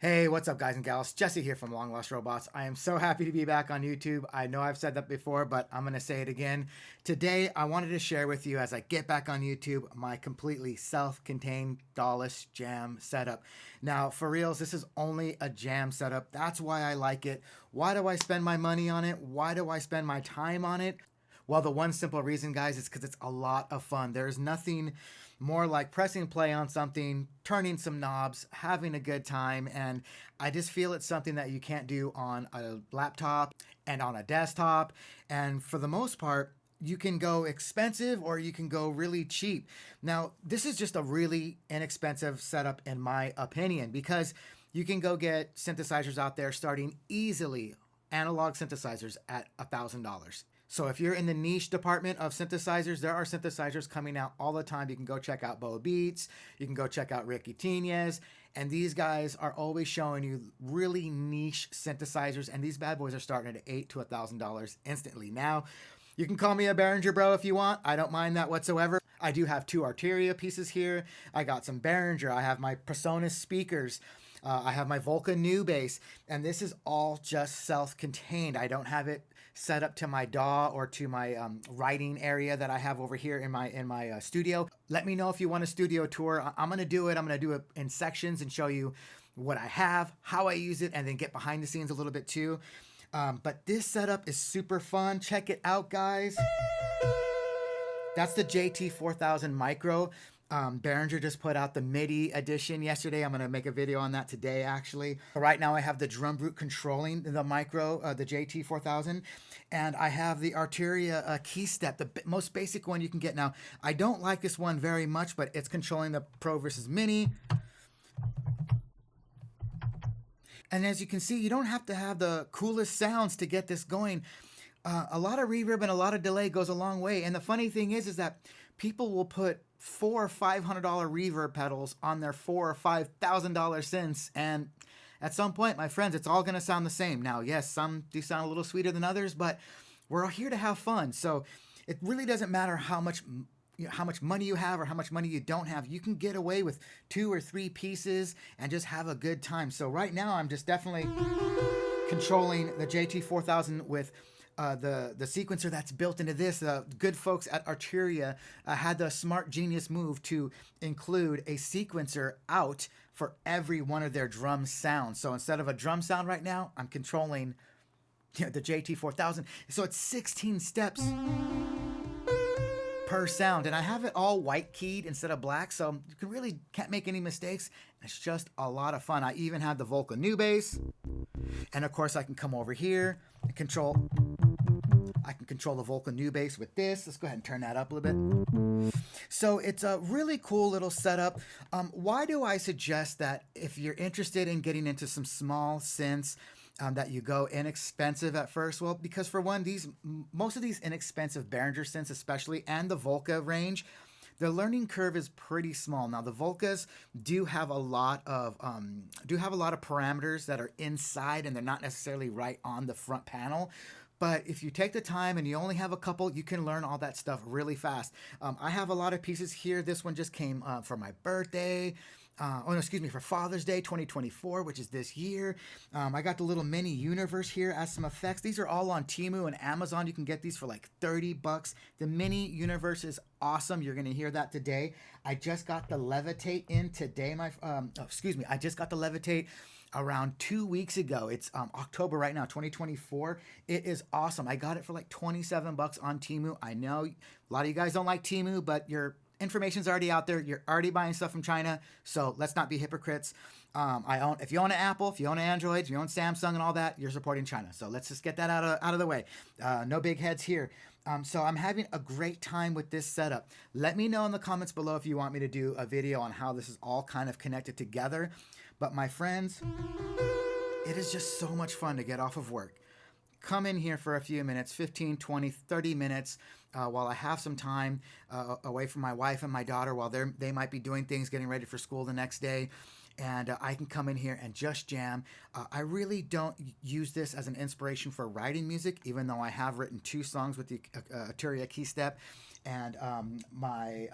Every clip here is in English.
Hey, what's up, guys and gals? Jesse here from Long Lost Robots. I am so happy to be back on YouTube. I know I've said that before, but I'm going to say it again. Today, I wanted to share with you, as I get back on YouTube, my completely self-contained Dawdles jam setup. Now, for reals, this is only a jam setup. That's why I like it. Why do I spend my money on it? Why do I spend my time on it? Well, the one simple reason, guys, is because it's a lot of fun. There's nothing more like pressing play on something, turning some knobs, having a good time, and I just feel it's something that you can't do on a laptop and on a desktop. And for the most part, you can go expensive or you can go really cheap. Now, this is just a really inexpensive setup, in my opinion, because you can go get synthesizers out there starting easily, analog synthesizers at $1,000. So if you're in the niche department of synthesizers, there are synthesizers coming out all the time. You can go check out Bo Beats, you can go check out Ricky Tinez, and these guys are always showing you really niche synthesizers, and these bad boys are starting at $8 to $1,000 instantly. Now, you can call me a Behringer bro if you want. I don't mind that whatsoever. I do have two Arteria pieces here. I got some Behringer. I have my Presonus speakers. I have my Volca new bass, and this is all just self-contained. I don't have it set up to my DAW or to my writing area that I have over here in my studio. Let me know if you want a studio tour. I'm gonna do it. I'm gonna do it in sections and show you what I have, how I use it, and then get behind the scenes a little bit too. But this setup is super fun. Check it out, guys. That's the JT4000 Micro. Behringer just put out the MIDI edition yesterday. I'm going to make a video on that today, actually. Right now, I have the drum brute controlling the Micro, the JT4000, and I have the Arteria key step, the most basic one you can get. Now, I don't like this one very much, but it's controlling the Pro versus Mini. And as you can see, you don't have to have the coolest sounds to get this going. A lot of reverb and a lot of delay goes a long way. And the funny thing is that people will put $400 or $500 reverb pedals on their $4,000 or $5,000 synths, and at some point, my friends, it's all going to sound the same. Now, yes, some do sound a little sweeter than others, but we're here to have fun. So it really doesn't matter how much money you have or how much money you don't have. You can get away with 2 or 3 pieces and just have a good time. So right now, I'm just definitely controlling the JT4000 with the sequencer that's built into this. The good folks at Arteria had the smart genius move to include a sequencer out for every one of their drum sounds. So instead of a drum sound right now, I'm controlling the JT4000. So it's 16 steps per sound, and I have it all white keyed instead of black, so you can't make any mistakes. It's just a lot of fun. I even have the Volca new bass, and of course I can come over here and control the Volca new bass with this. Let's go ahead and turn that up a little bit. So it's a really cool little setup. Why do I suggest that if you're interested in getting into some small synths, that you go inexpensive at first? Well, because for one, most of these inexpensive Behringer synths, especially, and the Volca range, the learning curve is pretty small. Now, the Volcas do have a lot of parameters that are inside, and they're not necessarily right on the front panel. But if you take the time and you only have a couple, you can learn all that stuff really fast. I have a lot of pieces here. This one just came for my birthday. For Father's Day 2024, which is this year. I got the little mini universe here as some effects. These are all on Temu and Amazon. You can get these for like $30. The mini universe is awesome. You're going to hear that today. I just got the Levitate in today. I just got the Levitate around 2 weeks ago. It's October right now, 2024. It is awesome. I got it for like $27 on Temu. I know a lot of you guys don't like Temu, but your information's already out there. You're already buying stuff from China, so let's not be hypocrites. If you own an Apple, if you own an Android, if you own Samsung and all that, you're supporting China. So let's just get that out of the way. No big heads here. So I'm having a great time with this setup. Let me know in the comments below if you want me to do a video on how this is all kind of connected together. But my friends, it is just so much fun to get off of work, come in here for a few minutes, 15, 20, 30 minutes, while I have some time away from my wife and my daughter while they might be doing things, getting ready for school the next day. And I can come in here and just jam. I really don't use this as an inspiration for writing music, even though I have written 2 songs with the Arteria key step and my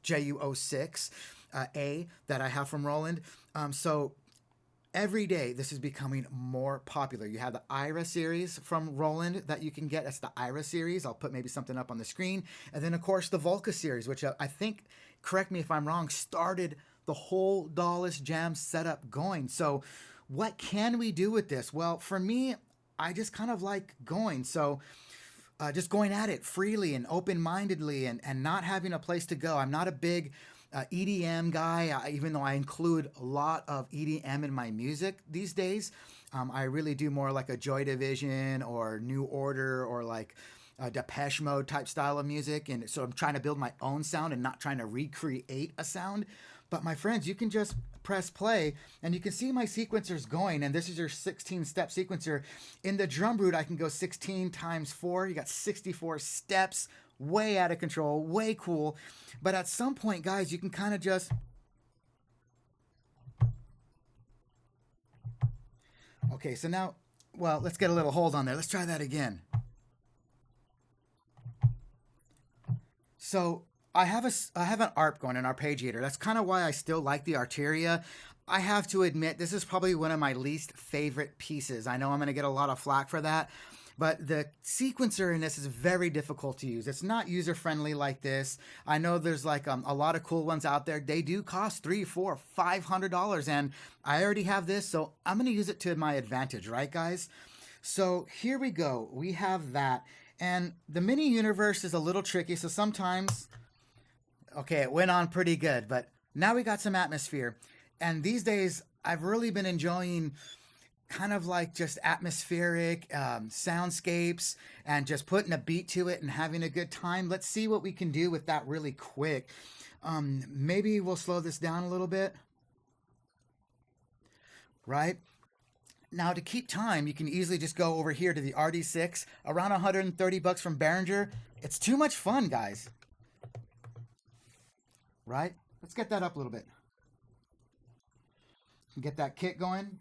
JU06 A that I have from Roland. So every day this is becoming more popular. You have the Ira series from Roland that you can get. That's the Ira series. I'll put maybe something up on the screen. And then, of course, the Volca series, which I think, correct me if I'm wrong, started the whole Dawdles Jam setup going. So what can we do with this? Well, for me, I just kind of like going. So just going at it freely and open-mindedly and not having a place to go. I'm not a big EDM guy, even though I include a lot of EDM in my music these days. I really do more like a Joy Division or New Order or like Depeche Mode type style of music. And so I'm trying to build my own sound and not trying to recreate a sound. But my friends, you can just press play and you can see my sequencers going. And this is your 16-step sequencer. In the drum root, I can go 16 times 4. You got 64 steps. Way out of control, way cool. But at some point, guys, you can kind of just... Okay, so now, well, let's get a little hold on there. Let's try that again. So I have an ARP going, an arpeggiator. That's kind of why I still like the Arteria. I have to admit, this is probably one of my least favorite pieces. I know I'm going to get a lot of flack for that. But the sequencer in this is very difficult to use. It's not user-friendly like this. I know there's like a lot of cool ones out there. They do cost $300, $400, $500, and I already have this, so I'm going to use it to my advantage, right, guys? So here we go. We have that. And the mini universe is a little tricky, so sometimes... Okay, it went on pretty good, but now we got some atmosphere. And these days, I've really been enjoying... kind of like just atmospheric soundscapes and just putting a beat to it and having a good time. Let's see what we can do with that really quick. Maybe we'll slow this down a little bit. Right? Now to keep time, you can easily just go over here to the RD6, around $130 from Behringer. It's too much fun, guys. Right? Let's get that up a little bit. Get that kick going.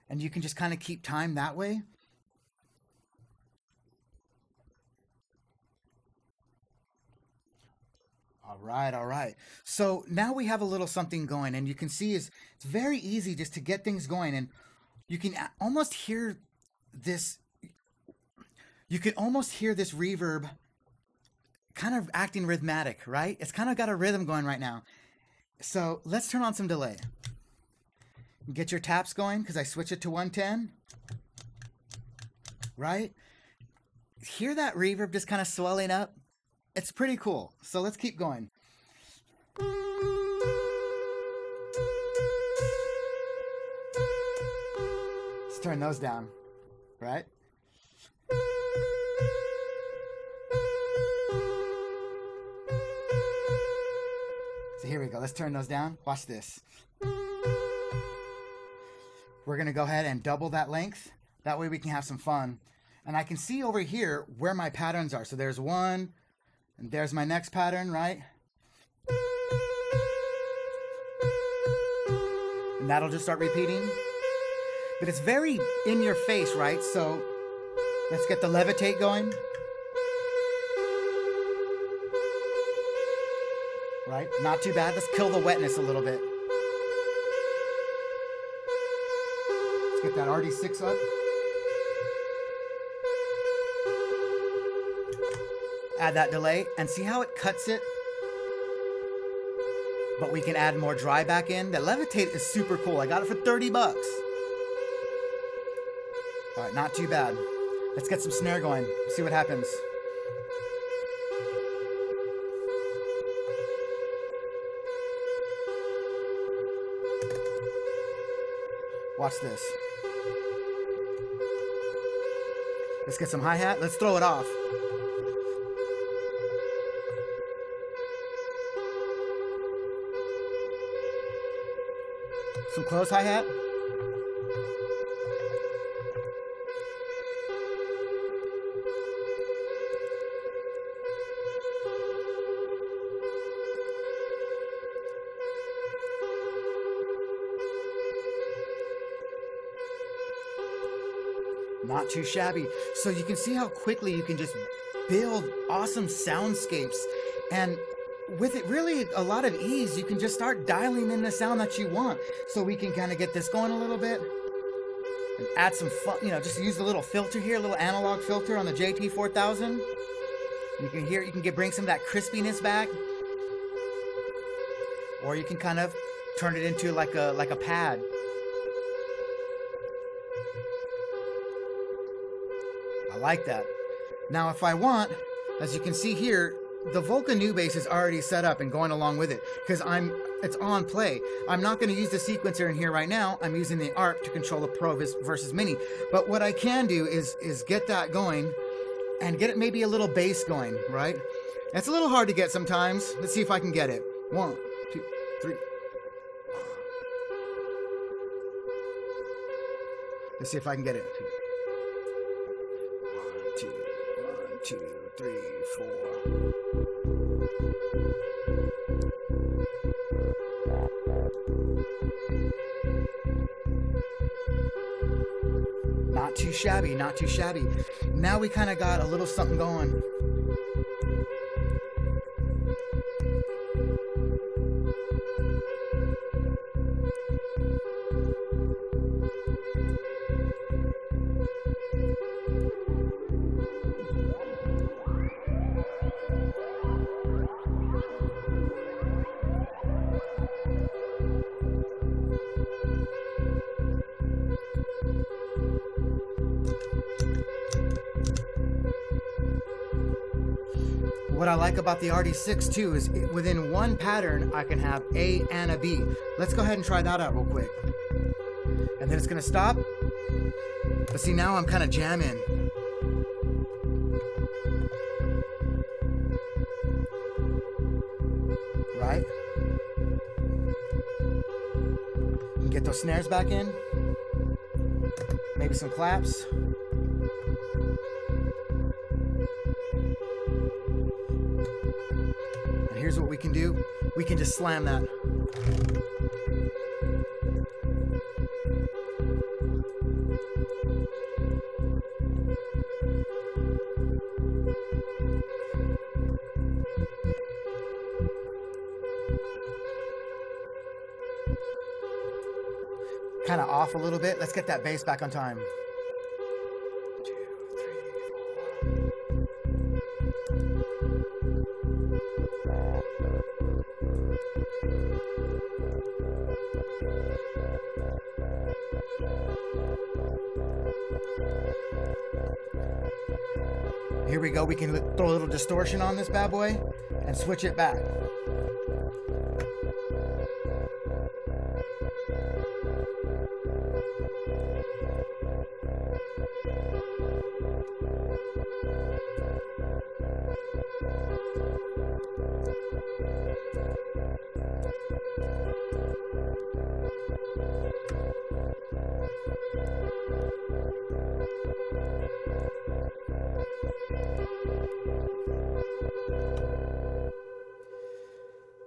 And you can just kind of keep time that way. All right, all right. So now we have a little something going, and you can see it's very easy just to get things going, and you can almost hear this. You can almost hear this reverb kind of acting rhythmic, right? It's kind of got a rhythm going right now. So let's turn on some delay. Get your taps going, because I switch it to 110. Right? Hear that reverb just kind of swelling up? It's pretty cool. So let's keep going. Let's turn those down. Right? So here we go. Let's turn those down. Watch this. We're going to go ahead and double that length. That way we can have some fun. And I can see over here where my patterns are. So there's one, and there's my next pattern, right? And that'll just start repeating. But it's very in your face, right? So let's get the levitate going. Right? Not too bad. Let's kill the wetness a little bit. Get that RD6 up. Add that delay and see how it cuts it. But we can add more dry back in. That levitate is super cool. I got it for $30. All right, not too bad. Let's get some snare going. See what happens. Watch this. Let's get some hi-hat. Let's throw it off. Some close hi-hat. Not too shabby. So you can see how quickly you can just build awesome soundscapes. And with it really a lot of ease, you can just start dialing in the sound that you want. So we can kind of get this going a little bit and add some fun, just use a little filter here, a little analog filter on the JT4000. You can hear, bring some of that crispiness back. Or you can kind of turn it into like a pad. I like that. Now if I want, as you can see here, the Volca new bass is already set up and going along with it because it's on play. I'm not going to use the sequencer in here right now. I'm using the ARP to control the Pro versus Mini. But what I can do is get that going and get it maybe a little bass going, right? It's a little hard to get sometimes. Let's see if I can get it. 1, 2, 3. Let's see if I can get it. 1, 2, 3, 4. Not too shabby, not too shabby. Now we kind of got a little something going. What I like about the RD6 too is within one pattern I can have A and a B. Let's go ahead and try that out real quick. And then it's gonna stop. But see, now I'm kind of jamming. Right? You can get those snares back in. Maybe some claps. Here's what we can do. We can just slam that. Kind of off a little bit. Let's get that bass back on time. Here we go. We can throw a little distortion on this bad boy and switch it back.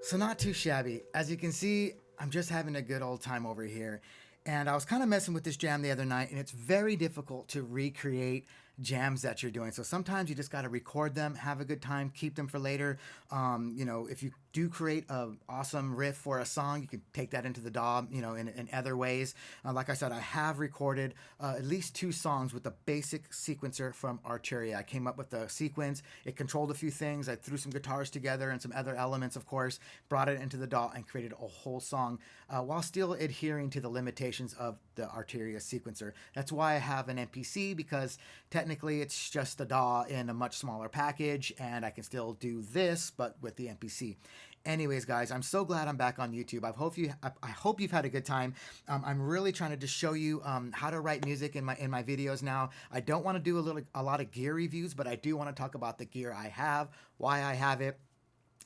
So not too shabby. As you can see, I'm just having a good old time over here. And I was kind of messing with this jam the other night, and it's very difficult to recreate jams that you're doing. So sometimes you just got to record them, have a good time, keep them for later. If you do create an awesome riff for a song, you can take that into the DAW, in other ways. Like I said, I have recorded at least 2 songs with the basic sequencer from Arturia. I came up with the sequence. It controlled a few things. I threw some guitars together and some other elements, of course, brought it into the DAW and created a whole song while still adhering to the limitations of the Arturia sequencer. That's why I have an MPC, because technically it's just a DAW in a much smaller package, and I can still do this, but with the MPC. Anyways, guys, I'm so glad I'm back on YouTube. I hope you've had a good time. I'm really trying to just show you how to write music in my videos now. I don't want to do a lot of gear reviews, but I do want to talk about the gear I have, why I have it,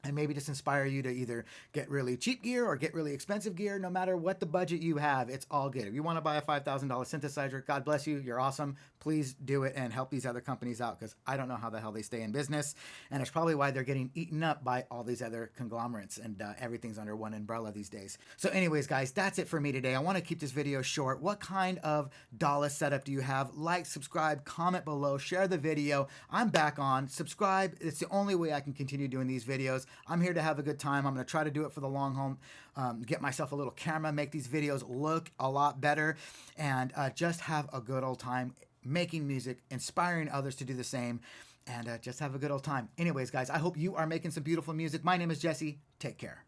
and maybe just inspire you to either get really cheap gear or get really expensive gear. No matter what the budget you have, it's all good. If you want to buy a $5,000 synthesizer, God bless you, you're awesome. Please do it and help these other companies out, because I don't know how the hell they stay in business. And it's probably why they're getting eaten up by all these other conglomerates, and everything's under one umbrella these days. So anyways, guys, that's it for me today. I want to keep this video short. What kind of Dawdles setup do you have? Like, subscribe, comment below, share the video. I'm back on. Subscribe. It's the only way I can continue doing these videos. I'm here to have a good time. I'm going to try to do it for the long haul, get myself a little camera, make these videos look a lot better, and just have a good old time making music, inspiring others to do the same, and just have a good old time. Anyways, guys, I hope you are making some beautiful music. My name is Jesse. Take care.